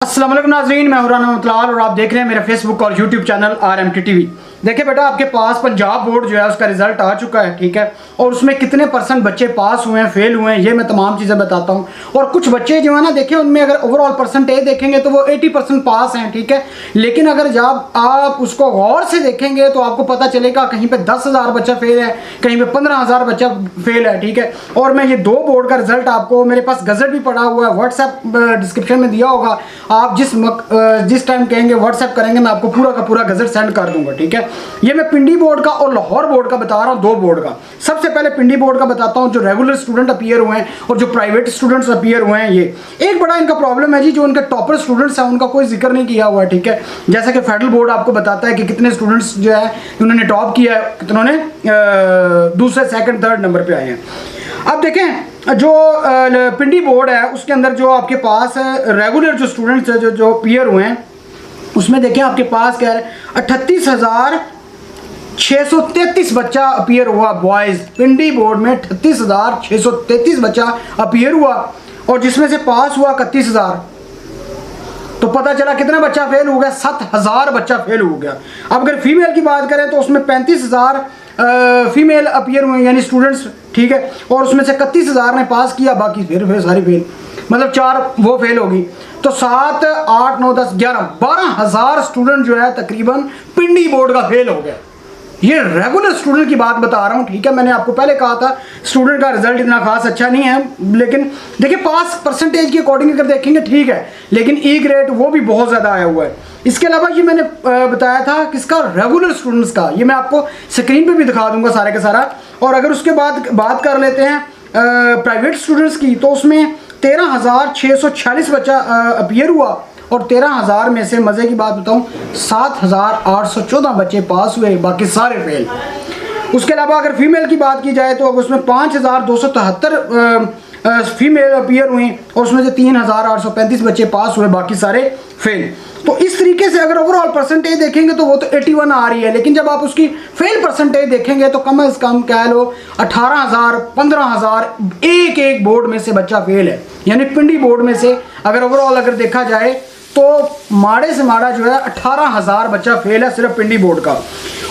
अस्सलाम वालेकुम नाज़रीन, मैं हूं राना मतलाल और आप देख रहे हैं मेरा फेसबुक और यूट्यूब चैनल RMT TV। देखिए बेटा, आपके पास पंजाब बोर्ड जो है उसका रिजल्ट आ चुका है, ठीक है। और उसमें कितने % बच्चे पास हुए हैं, फेल हुए हैं, ये मैं तमाम चीज़ें बताता हूं। और कुछ बच्चे जो है ना, देखिए उनमें अगर ओवरऑल परसेंटेज देखेंगे तो वो 80% पास हैं, ठीक है। लेकिन अगर जब आप उसको गौर से देखेंगे तो आपको पता चलेगा कहीं पर 10,000 बच्चा फेल है, कहीं पर 15,000 बच्चा फेल है, ठीक है। और मैं ये 2 बोर्ड का रिजल्ट आपको, मेरे पास गजट भी पड़ा हुआ है, व्हाट्सएप डिस्क्रिप्शन में दिया होगा। आप जिस टाइम कहेंगे व्हाट्सएप करेंगे, मैं आपको पूरा का पूरा गजट सेंड कर दूंगा, ठीक है। ये मैं पिंडी बोर्ड का और लाहौर बोर्ड का बता रहा हूँ, 2 बोर्ड का। सबसे पहले पिंडी बोर्ड का बताता हूँ, जो रेगुलर स्टूडेंट अपीयर हुए हैं और जो प्राइवेट स्टूडेंट्स अपीयर हुए हैं। ये एक बड़ा इनका प्रॉब्लम है जी, जो इनके टॉपर स्टूडेंट्स हैं उनका कोई जिक्र नहीं किया हुआ है, ठीक है। जैसा कि फेडरल बोर्ड आपको बताता है कि कितने स्टूडेंट्स जो है उन्होंने टॉप किया है, कितनों ने दूसरे, सेकंड, थर्ड नंबर पे आए हैं। अब देखें, जो पिंडी बोर्ड है उसके अंदर जो आपके पास रेगुलर जो स्टूडेंट्स हैं जो अपीयर हुए हैं, उसमें देखें आपके पास क्या है, 38,633 बच्चा अपीयर हुआ बॉयज़। पिंडी बोर्ड में 38,633 बच्चा अपीयर हुआ और जिसमें से पास हुआ 31,000। तो पता चला कितना बच्चा फेल हो गया, 7,000 बच्चा फेल हो गया। अब अगर फीमेल की बात करें तो उसमें 35,000 फीमेल अपीयर हुए यानी स्टूडेंट्स, ठीक है। और उसमें से 31,000 ने पास किया, बाकी फिर सारी फेल, मतलब 4 वो फेल होगी। तो 7, 8, 9, 10, 11, 12,000 स्टूडेंट जो है तकरीबन पिंडी बोर्ड का फेल हो गया। ये रेगुलर स्टूडेंट की बात बता रहा हूँ, ठीक है। मैंने आपको पहले कहा था स्टूडेंट का रिजल्ट इतना खास अच्छा नहीं है, लेकिन देखिए पास परसेंटेज के अकॉर्डिंग अगर देखेंगे ठीक है, लेकिन ई ग्रेड वो भी बहुत ज़्यादा आया हुआ है। इसके अलावा ये मैंने बताया था किसका, रेगुलर स्टूडेंट्स का, ये मैं आपको स्क्रीन पे भी दिखा दूंगा सारे का सारा। और अगर उसके बाद बात कर लेते हैं प्राइवेट स्टूडेंट्स की, तो उसमें 13,646 बच्चा अपीयर हुआ और 13,000 में से मज़े की बात बताऊं 7,814 बच्चे पास हुए, बाकी सारे फेल। उसके अलावा अगर फीमेल की बात की जाए तो उसमें 5,273 फीमेल अपीयर हुई और उसमें से 3,835 बच्चे पास हुए, बाकी सारे फेल। तो इस तरीके से अगर ओवरऑल परसेंटेज देखेंगे तो वो तो 81 आ रही है, लेकिन जब आप उसकी फेल परसेंटेज देखेंगे तो कम से कम कह लो 18,000, 15,000 एक बोर्ड में से बच्चा फेल है। यानी पिंडी बोर्ड में से अगर ओवरऑल अगर देखा जाए तो माड़े से माड़ा जो है 18,000 बच्चा फेल है सिर्फ पिंडी बोर्ड का।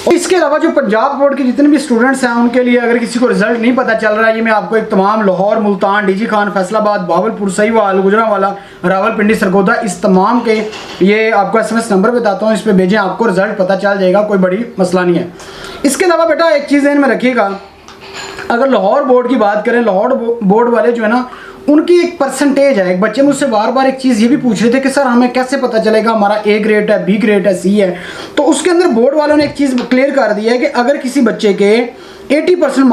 और इसके अलावा जो पंजाब बोर्ड के जितने भी स्टूडेंट्स हैं उनके लिए अगर किसी को रिजल्ट नहीं पता चल रहा है, ये मैं आपको एक तमाम लाहौर, मुल्तान, डीजी खान, फैसलाबाद, भावलपुर, सहीवाल, गुजरांवाला, रावलपिंडी, सरगोदा, इस तमाम के ये आपको SMS नंबर बताता हूँ, इस पर भेजें, आपको रिजल्ट पता चल जाएगा, कोई बड़ी मसला नहीं है। इसके अलावा बेटा एक चीज़ ध्यान में रखिएगा, अगर लाहौर बोर्ड की बात करें, लाहौर बोर्ड वाले जो है ना उनकी एक परसेंटेज है। एक बच्चे मुझसे बार बार एक चीज़ ये भी पूछ रहे थे कि सर हमें कैसे पता चलेगा हमारा A ग्रेड है, B ग्रेड है, C है। तो उसके अंदर बोर्ड वालों ने एक चीज़ क्लियर कर दी है कि अगर किसी बच्चे के 80%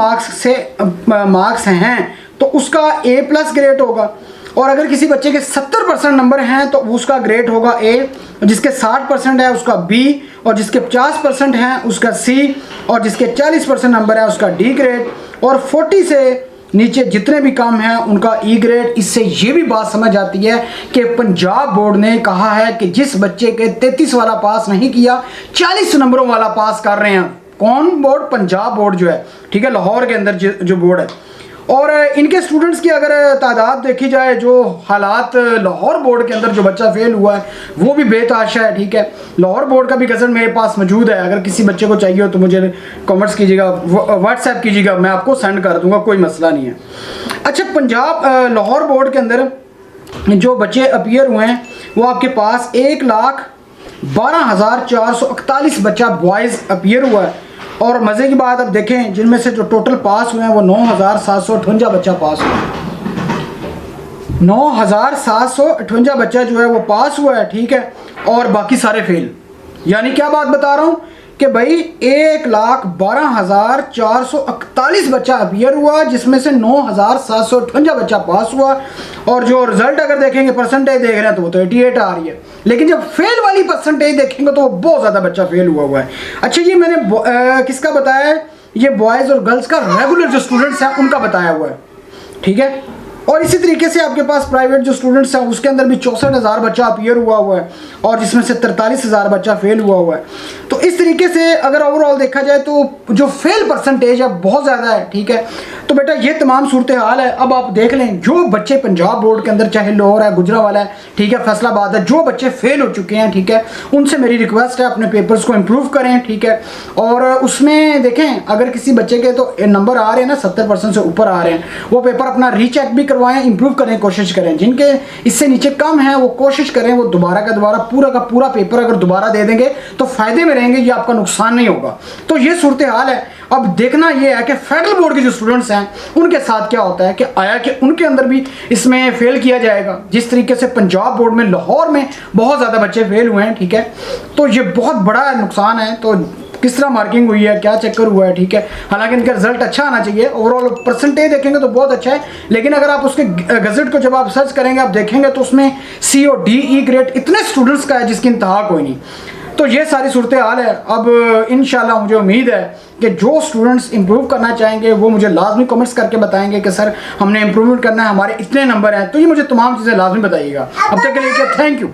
मार्क्स हैं तो उसका A+ ग्रेड होगा, और अगर किसी बच्चे के 70% नंबर हैं तो उसका ग्रेड होगा A, जिसके 60% है उसका B, और जिसके 50% हैं उसका C, और जिसके 40% नंबर है उसका D ग्रेड, और 40 से नीचे जितने भी कम हैं उनका E ग्रेड। इससे ये भी बात समझ आती है कि पंजाब बोर्ड ने कहा है कि जिस बच्चे के 33 वाला पास नहीं किया, 40 नंबरों वाला पास कर रहे हैं। कौन बोर्ड? पंजाब बोर्ड जो है, ठीक है, लाहौर के अंदर जो बोर्ड है। और इनके स्टूडेंट्स की अगर तादाद देखी जाए, जो हालात लाहौर बोर्ड के अंदर जो बच्चा फेल हुआ है वो भी बेतहाशा है, ठीक है। लाहौर बोर्ड का भी गज़ट मेरे पास मौजूद है, अगर किसी बच्चे को चाहिए हो तो मुझे कमेंट्स कीजिएगा, व्हाट्सएप कीजिएगा, मैं आपको सेंड कर दूंगा, कोई मसला नहीं है। अच्छा, पंजाब लाहौर बोर्ड के अंदर जो बच्चे अपीयर हुए हैं वो आपके पास 1,12,441 बच्चा बॉयज़ अपीयर हुआ है। और मज़े की बात अब देखें, जिनमें से जो टोटल पास हुए हैं वो 9,758 बच्चा पास हुआ है। 9,758 बच्चा जो है वो पास हुआ है, ठीक है, और बाकी सारे फेल। यानी क्या बात बता रहा हूँ कि भाई 1,12,441 बच्चा अपीयर हुआ, जिसमें से 9,758 बच्चा पास हुआ। और जो रिजल्ट अगर देखेंगे, परसेंटेज देख रहे हैं तो वो तो 88 आ रही है, लेकिन जब फेल वाली परसेंटेज देखेंगे तो बहुत ज़्यादा बच्चा फेल हुआ है। अच्छा, ये मैंने किसका बताया है? ये बॉयज़ और गर्ल्स का रेगुलर जो स्टूडेंट्स हैं उनका बताया हुआ है, ठीक है। और इसी तरीके से आपके पास प्राइवेट जो स्टूडेंट्स हैं उसके अंदर भी 64,000 बच्चा अपीयर हुआ है, और जिसमें से 43,000 बच्चा फेल हुआ है। तो इस तरीके से अगर ओवरऑल देखा जाए तो जो फेल परसेंटेज है बहुत ज़्यादा है, ठीक है। तो बेटा ये तमाम सूरत हाल है। अब आप देख लें, जो बच्चे पंजाब बोर्ड के अंदर, चाहे लाहौर है, गुजरांवाला है, ठीक है, फैसलाबाद है, जो बच्चे फेल हो चुके हैं, ठीक है, उनसे मेरी रिक्वेस्ट है अपने पेपर्स को इम्प्रूव करें, ठीक है। और उसमें देखें, अगर किसी बच्चे के तो नंबर आ रहे हैं ना 70% से ऊपर आ रहे हैं, वो पेपर अपना रीचेक भी करवाएं, इंप्रूव करने की कोशिश करें। जिनके इससे नीचे कम है वो कोशिश करें, वो दोबारा का दोबारा पूरा का पूरा पेपर अगर दोबारा दे देंगे तो फायदे में रहेंगे, ये आपका नुकसान नहीं होगा। तो ये सूरत हाल है। अब देखना ये है कि फेडरल बोर्ड के जो स्टूडेंट्स हैं उनके साथ क्या होता है, कि आया कि उनके अंदर भी इसमें फेल किया जाएगा, जिस तरीके से पंजाब बोर्ड में, लाहौर में बहुत ज़्यादा बच्चे फेल हुए हैं, ठीक है। तो ये बहुत बड़ा नुकसान है। तो किस तरह मार्किंग हुई है, क्या चक्कर हुआ है, ठीक है। हालांकि इनका रिजल्ट अच्छा आना चाहिए, ओवरऑल परसेंटेज देखेंगे तो बहुत अच्छा है, लेकिन अगर आप उसके गजट को जब आप सर्च करेंगे, आप देखेंगे तो उसमें C और D, E ग्रेड इतने स्टूडेंट्स का है जिसकी इंतहा कोई नहीं। तो ये सारी सूरत हाल है। अब इंशाल्लाह मुझे उम्मीद है कि जो स्टूडेंट्स इंप्रूव करना चाहेंगे वो मुझे लाजमी कमेंट्स करके बताएंगे कि सर हमने इंप्रूवमेंट करना है, हमारे इतने नंबर हैं, तो ये मुझे तमाम चीज़ें लाजमी बताइएगा। अब तक के लिए थैंक यू।